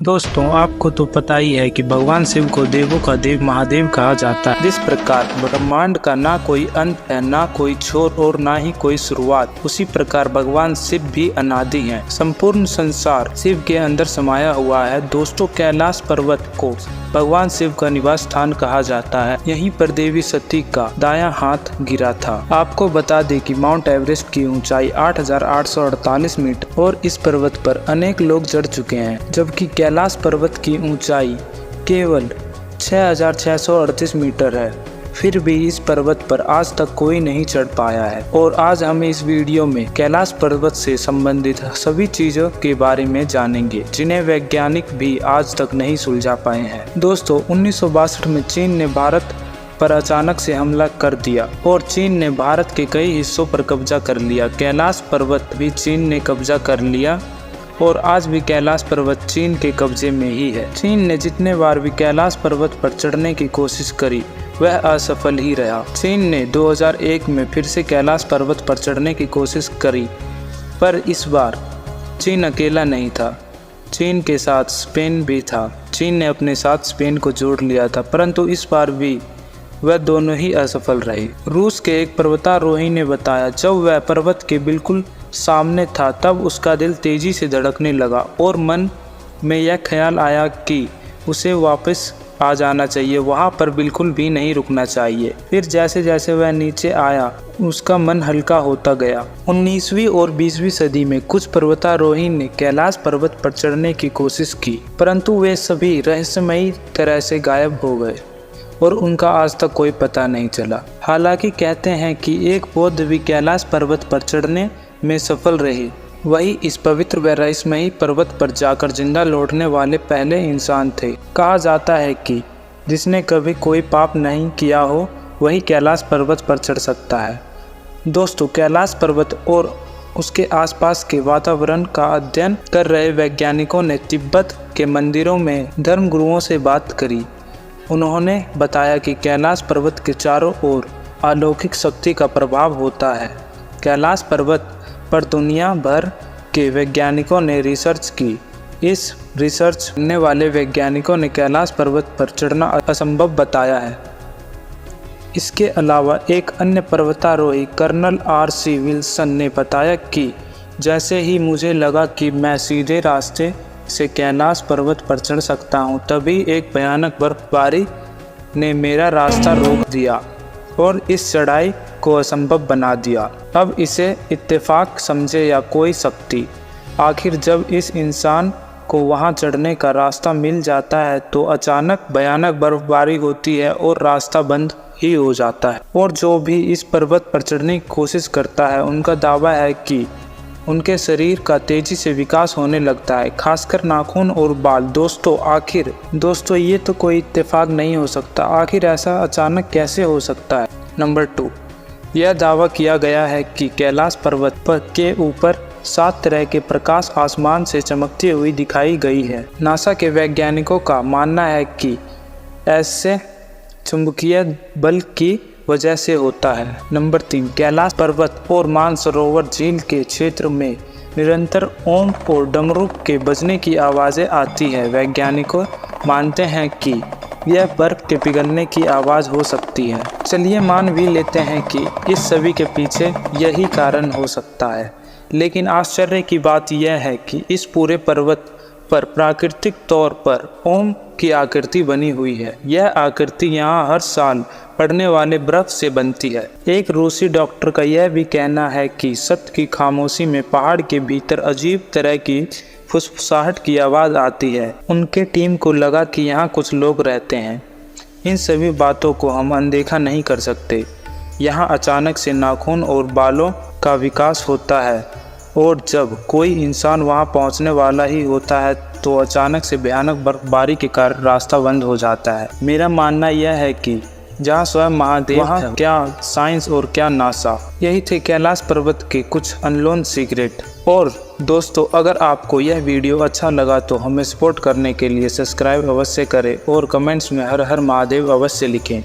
दोस्तों, आपको तो पता ही है कि भगवान शिव को देवों का देव महादेव कहा जाता है। जिस प्रकार ब्रह्मांड का ना कोई अंत है, ना कोई छोर और ना ही कोई शुरुआत, उसी प्रकार भगवान शिव भी अनादि हैं। संपूर्ण संसार शिव के अंदर समाया हुआ है। दोस्तों, कैलाश पर्वत को भगवान शिव का निवास स्थान कहा जाता है। यहीं पर देवी सती का दायां हाथ गिरा था। आपको बता दें कि माउंट एवरेस्ट की ऊंचाई 8,848 मीटर और इस पर्वत पर अनेक लोग चढ़ चुके हैं, जबकि कैलाश पर्वत की ऊंचाई केवल 6,638 मीटर है। फिर भी इस पर्वत पर आज तक कोई नहीं चढ़ पाया है। और आज हम इस वीडियो में कैलाश पर्वत से संबंधित सभी चीजों के बारे में जानेंगे, जिन्हें वैज्ञानिक भी आज तक नहीं सुलझा पाए हैं। दोस्तों, 1962 में चीन ने भारत पर अचानक से हमला कर दिया और चीन ने भारत के कई हिस्सों पर कब्जा कर लिया। कैलाश पर्वत भी चीन ने कब्जा कर लिया और आज भी कैलाश पर्वत चीन के कब्जे में ही है। चीन ने जितने बार भी कैलाश पर्वत पर चढ़ने की कोशिश करी, वह असफल ही रहा। चीन ने 2001 में फिर से कैलाश पर्वत पर चढ़ने की कोशिश करी, पर इस बार चीन अकेला नहीं था, चीन के साथ स्पेन भी था। चीन ने अपने साथ स्पेन को जोड़ लिया था, परंतु इस बार भी वह दोनों ही असफल रहे। रूस के एक पर्वतारोही ने बताया, जब वह पर्वत के बिल्कुल सामने था तब उसका दिल तेजी से धड़कने लगा और मन में यह ख्याल आया कि उसे वापस आ जाना चाहिए, वहां पर बिल्कुल भी नहीं रुकना चाहिए। फिर जैसे जैसे वह नीचे आया, उसका मन हल्का होता गया। 19वीं और 20वीं सदी में कुछ पर्वतारोही ने कैलाश पर्वत पर चढ़ने की कोशिश की, परंतु वे सभी रहस्यमयी तरह से गायब हो गए और उनका आज तक कोई पता नहीं चला। हालांकि कहते हैं कि एक बौद्ध भी कैलाश पर्वत पर चढ़ने में सफल रहे। वही इस पवित्र व रहस्यमयी पर्वत पर जाकर जिंदा लौटने वाले पहले इंसान थे। कहा जाता है कि जिसने कभी कोई पाप नहीं किया हो, वही कैलाश पर्वत पर चढ़ सकता है। दोस्तों, कैलाश पर्वत और उसके आसपास के वातावरण का अध्ययन कर रहे वैज्ञानिकों ने तिब्बत के मंदिरों में धर्मगुरुओं से बात करी। उन्होंने बताया कि कैलाश पर्वत के चारों ओर अलौकिक शक्ति का प्रभाव होता है। कैलाश पर्वत पर दुनिया भर के वैज्ञानिकों ने रिसर्च की। इस रिसर्च करने वाले वैज्ञानिकों ने कैलाश पर्वत पर चढ़ना असंभव बताया है। इसके अलावा एक अन्य पर्वतारोही कर्नल RC विल्सन ने बताया कि जैसे ही मुझे लगा कि मैं सीधे रास्ते से कैलाश पर्वत पर चढ़ सकता हूं, तभी एक भयानक बर्फबारी ने मेरा रास्ता रोक दिया और इस चढ़ाई को असंभव बना दिया। अब इसे इत्तेफाक समझे या कोई शक्ति, आखिर जब इस इंसान को वहां चढ़ने का रास्ता मिल जाता है तो अचानक भयानक बर्फबारी होती है और रास्ता बंद ही हो जाता है। और जो भी इस पर्वत पर चढ़ने की कोशिश करता है, उनका दावा है कि उनके शरीर का तेजी से विकास होने लगता है, खासकर नाखून और बाल। दोस्तों, ये तो कोई इत्तेफाक नहीं हो सकता। आखिर ऐसा अचानक कैसे हो सकता है? नंबर 2, यह दावा किया गया है कि कैलाश पर्वत के ऊपर 7 तरह के प्रकाश आसमान से चमकती हुई दिखाई गई है। नासा के वैज्ञानिकों का मानना है कि ऐसे चुंबकीय बल की वजह से होता है। नंबर 3, कैलाश पर्वत और मानसरोवर झील के क्षेत्र में निरंतर ओम और डमरू के बजने की आवाज़ें आती है। वैज्ञानिकों मानते हैं कि यह बर्फ के पिघलने की आवाज़ हो सकती है। चलिए मान भी लेते हैं कि इस सभी के पीछे यही कारण हो सकता है, लेकिन आश्चर्य की बात यह है कि इस पूरे पर्वत पर प्राकृतिक तौर पर ओम की आकृति बनी हुई है। यह आकृति यहाँ हर साल पड़ने वाले बर्फ से बनती है। एक रूसी डॉक्टर का यह भी कहना है कि सत्य की खामोशी में पहाड़ के भीतर अजीब तरह की फुसफुसाहट की आवाज़ आती है। उनके टीम को लगा कि यहाँ कुछ लोग रहते हैं। इन सभी बातों को हम अनदेखा नहीं कर सकते। यहाँ अचानक से नाखून और बालों का विकास होता है और जब कोई इंसान वहाँ पहुँचने वाला ही होता है तो अचानक से भयानक बर्फबारी के कारण रास्ता बंद हो जाता है। मेरा मानना यह है कि जहाँ स्वयं महादेव, वहाँ क्या साइंस और क्या नासा। यही थे कैलाश पर्वत के कुछ अननोन सीक्रेट। और दोस्तों, अगर आपको यह वीडियो अच्छा लगा तो हमें सपोर्ट करने के लिए सब्सक्राइब अवश्य करें और कमेंट्स में हर हर महादेव अवश्य लिखें।